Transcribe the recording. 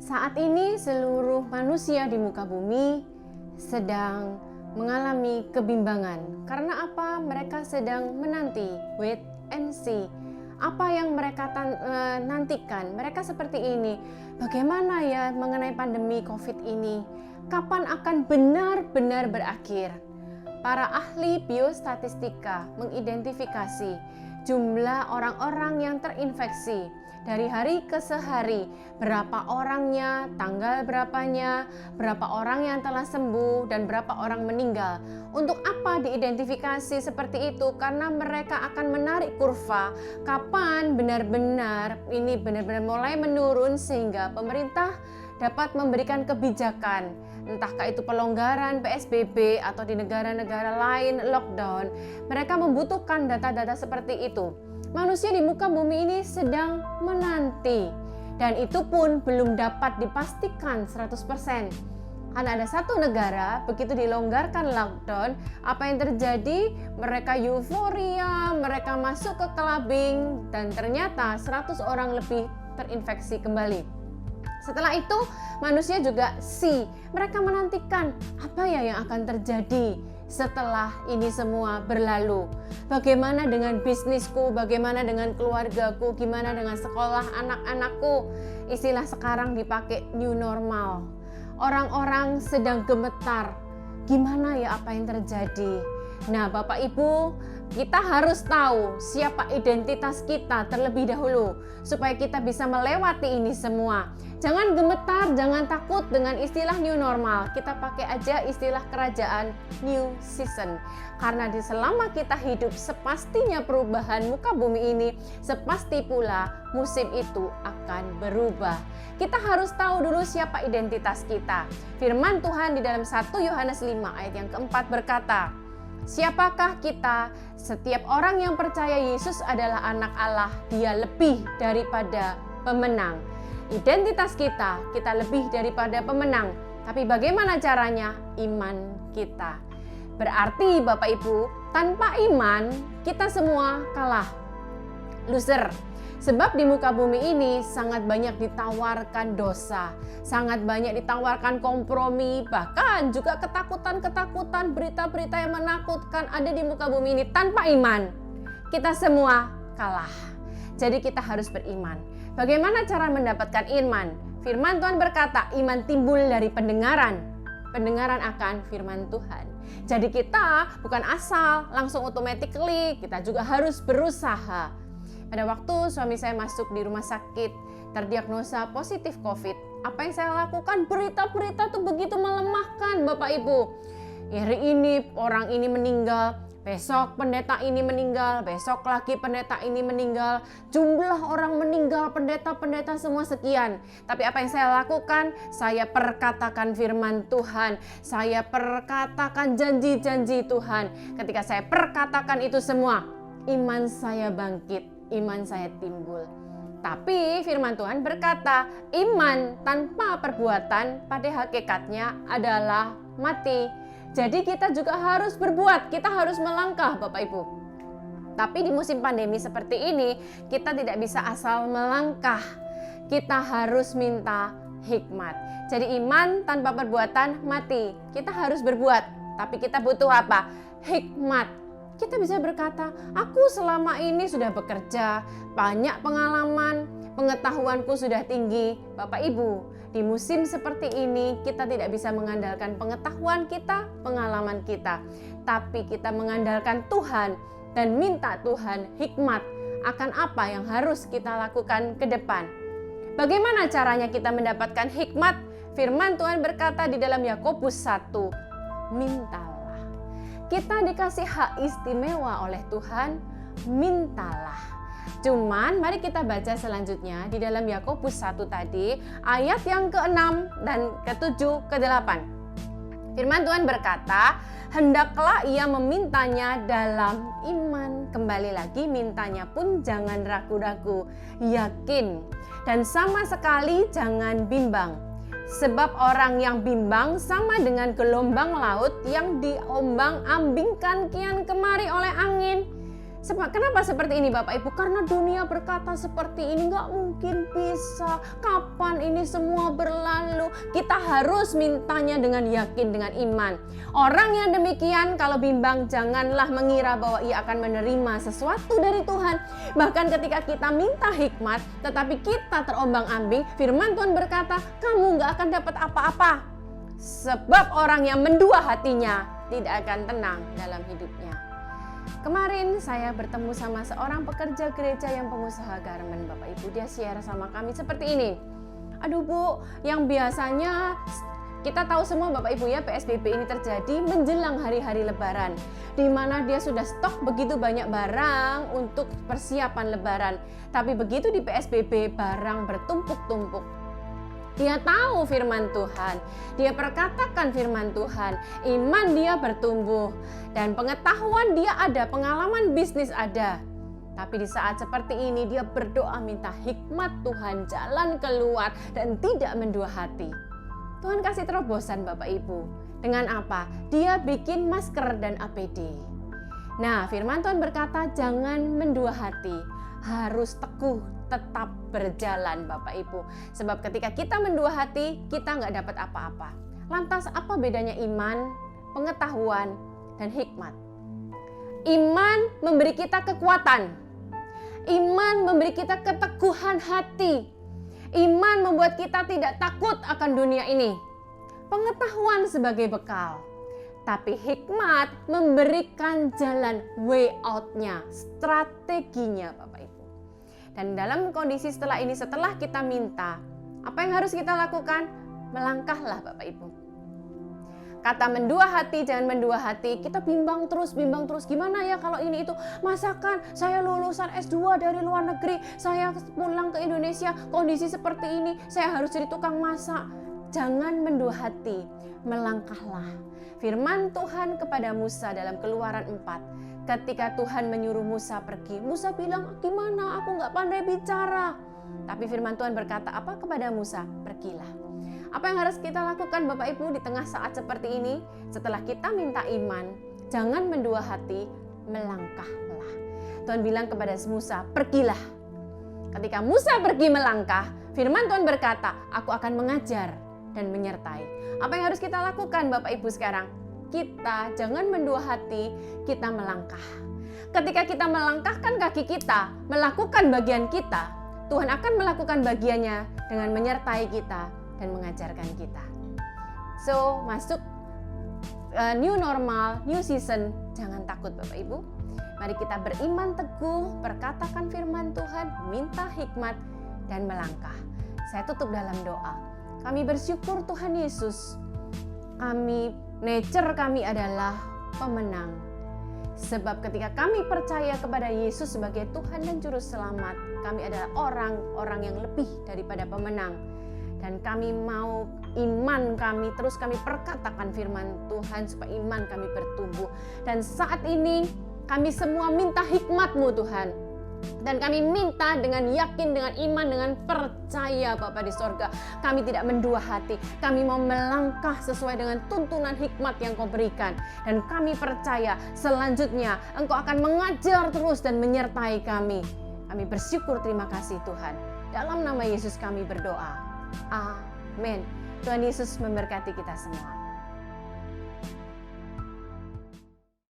Saat ini seluruh manusia di muka bumi sedang mengalami kebimbangan. Karena apa? Mereka sedang menanti, wait and see. Apa yang mereka nantikan? Mereka seperti ini. Bagaimana ya mengenai pandemi COVID ini? Kapan akan benar-benar berakhir? Para ahli biostatistika mengidentifikasi jumlah orang-orang yang terinfeksi dari hari ke sehari, berapa orangnya, tanggal berapanya, berapa orang yang telah sembuh, dan berapa orang meninggal. Untuk apa diidentifikasi seperti itu? Karena mereka akan menarik kurva kapan benar-benar ini benar-benar mulai menurun sehingga pemerintah dapat memberikan kebijakan, entahkah itu pelonggaran PSBB atau di negara-negara lain lockdown. Mereka membutuhkan data-data seperti itu. Manusia di muka bumi ini sedang menanti, dan itu pun belum dapat dipastikan 100%. Karena ada satu negara begitu dilonggarkan lockdown, apa yang terjadi? Mereka euforia, mereka masuk ke clubbing, dan ternyata 100 orang lebih terinfeksi kembali. Setelah itu manusia juga mereka menantikan apa ya yang akan terjadi setelah ini semua berlalu. Bagaimana dengan bisnisku, bagaimana dengan keluargaku, gimana dengan sekolah anak-anakku. Istilah sekarang dipakai new normal. Orang-orang sedang gemetar. Gimana ya apa yang terjadi? Nah, Bapak Ibu, kita harus tahu siapa identitas kita terlebih dahulu supaya kita bisa melewati ini semua. Jangan gemetar, jangan takut dengan istilah new normal. Kita pakai aja istilah kerajaan new season. Karena selama kita hidup, sepastinya perubahan muka bumi ini, sepasti pula musim itu akan berubah. Kita harus tahu dulu siapa identitas kita. Firman Tuhan di dalam 1 Yohanes 5 ayat yang keempat berkata, siapakah kita? Setiap orang yang percaya Yesus adalah anak Allah, dia lebih daripada pemenang. Identitas kita lebih daripada pemenang. Tapi bagaimana caranya? Iman kita. Berarti Bapak Ibu, tanpa iman kita semua kalah, loser. Sebab di muka bumi ini sangat banyak ditawarkan dosa, sangat banyak ditawarkan kompromi, bahkan juga ketakutan-ketakutan, berita-berita yang menakutkan ada di muka bumi ini. Tanpa iman, kita semua kalah. Jadi kita harus beriman. Bagaimana cara mendapatkan iman? Firman Tuhan berkata, iman timbul dari pendengaran. Pendengaran akan firman Tuhan. Jadi kita bukan asal, langsung automatically, kita juga harus berusaha. Pada waktu suami saya masuk di rumah sakit, terdiagnosa positif COVID, apa yang saya lakukan? Berita-berita tuh begitu melemahkan, Bapak Ibu. Hari ini orang ini meninggal, besok pendeta ini meninggal, besok lagi pendeta ini meninggal. Jumlah orang meninggal, pendeta-pendeta semua sekian. Tapi apa yang saya lakukan? Saya perkatakan firman Tuhan. Saya perkatakan janji-janji Tuhan. Ketika saya perkatakan itu semua, iman saya bangkit, iman saya timbul. Tapi firman Tuhan berkata, iman tanpa perbuatan pada hakikatnya adalah mati. Jadi kita juga harus berbuat, kita harus melangkah Bapak Ibu. Tapi di musim pandemi seperti ini, kita tidak bisa asal melangkah. Kita harus minta hikmat. Jadi iman tanpa perbuatan mati. Kita harus berbuat, tapi kita butuh apa? Hikmat. Kita bisa berkata, aku selama ini sudah bekerja, banyak pengalaman, pengetahuanku sudah tinggi. Bapak Ibu, di musim seperti ini kita tidak bisa mengandalkan pengetahuan kita, pengalaman kita. Tapi kita mengandalkan Tuhan dan minta Tuhan hikmat akan apa yang harus kita lakukan ke depan. Bagaimana caranya kita mendapatkan hikmat? Firman Tuhan berkata di dalam Yakobus 1, mintalah. Kita dikasih hak istimewa oleh Tuhan, mintalah. Cuman mari kita baca selanjutnya di dalam Yakobus 1 tadi, ayat yang ke-6 dan ke-7, ke-8. Firman Tuhan berkata, hendaklah ia memintanya dalam iman. Kembali lagi, mintanya pun jangan ragu-ragu, yakin. Dan sama sekali jangan bimbang. Sebab orang yang bimbang sama dengan gelombang laut yang diombang-ambingkan kian kemari oleh angin. Kenapa seperti ini Bapak Ibu? Karena dunia berkata seperti ini, nggak mungkin bisa. Kapan ini semua berlalu? Kita harus mintanya dengan yakin, dengan iman. Orang yang demikian kalau bimbang, janganlah mengira bahwa ia akan menerima sesuatu dari Tuhan. Bahkan ketika kita minta hikmat, tetapi kita terombang-ambing, firman Tuhan berkata, kamu nggak akan dapat apa-apa. Sebab orang yang mendua hatinya tidak akan tenang dalam hidupnya. Kemarin saya bertemu sama seorang pekerja gereja yang pengusaha garmen Bapak Ibu. Dia share sama kami seperti ini. Aduh Bu, yang biasanya kita tahu semua Bapak Ibu ya, PSBB ini terjadi menjelang hari-hari Lebaran, di mana dia sudah stok begitu banyak barang untuk persiapan Lebaran. Tapi begitu di PSBB, barang bertumpuk-tumpuk. Dia tahu firman Tuhan, dia perkatakan firman Tuhan, iman dia bertumbuh, dan pengetahuan dia ada, pengalaman bisnis ada. Tapi di saat seperti ini dia berdoa minta hikmat Tuhan, jalan keluar, dan tidak mendua hati. Tuhan kasih terobosan Bapak Ibu. Dengan apa? Dia bikin masker dan APD. Nah, firman Tuhan berkata jangan mendua hati, harus teguh tetap berjalan Bapak Ibu. Sebab ketika kita mendua hati, kita nggak dapat apa-apa. Lantas apa bedanya iman, pengetahuan, dan hikmat? Iman memberi kita kekuatan. Iman memberi kita keteguhan hati. Iman membuat kita tidak takut akan dunia ini. Pengetahuan sebagai bekal. Tapi hikmat memberikan jalan way out-nya, strateginya Bapak Ibu. Dan dalam kondisi setelah ini, setelah kita minta, apa yang harus kita lakukan? Melangkahlah Bapak Ibu. Kata mendua hati, jangan mendua hati. Kita bimbang terus. Gimana ya kalau ini itu? Masakan saya lulusan S2 dari luar negeri, saya pulang ke Indonesia, kondisi seperti ini, saya harus jadi tukang masak. Jangan mendua hati, melangkahlah. Firman Tuhan kepada Musa dalam Keluaran 4. Ketika Tuhan menyuruh Musa pergi, Musa bilang, gimana aku nggak pandai bicara. Tapi firman Tuhan berkata apa kepada Musa? Pergilah. Apa yang harus kita lakukan Bapak Ibu di tengah saat seperti ini? Setelah kita minta iman, jangan mendua hati, melangkahlah. Tuhan bilang kepada Musa, pergilah. Ketika Musa pergi melangkah, firman Tuhan berkata, aku akan mengajar dan menyertai. Apa yang harus kita lakukan Bapak Ibu sekarang? Kita jangan mendua hati, kita melangkah. Ketika kita melangkahkan kaki kita, melakukan bagian kita, Tuhan akan melakukan bagiannya dengan menyertai kita dan mengajarkan kita. So, masuk new normal, new season, jangan takut Bapak Ibu. Mari kita beriman teguh, perkatakan firman Tuhan, minta hikmat, dan melangkah. Saya tutup dalam doa. Kami bersyukur Tuhan Yesus, nature kami adalah pemenang. Sebab ketika kami percaya kepada Yesus sebagai Tuhan dan Juru Selamat, kami adalah orang-orang yang lebih daripada pemenang. Dan kami mau iman kami, terus kami perkatakan firman Tuhan supaya iman kami bertumbuh. Dan saat ini kami semua minta hikmat-Mu Tuhan. Dan kami minta dengan yakin, dengan iman, dengan percaya Bapa di sorga. Kami tidak mendua hati. Kami mau melangkah sesuai dengan tuntunan hikmat yang Kau berikan. Dan kami percaya selanjutnya Engkau akan mengajar terus dan menyertai kami. Kami bersyukur, terima kasih Tuhan. Dalam nama Yesus kami berdoa. Amin. Tuhan Yesus memberkati kita semua.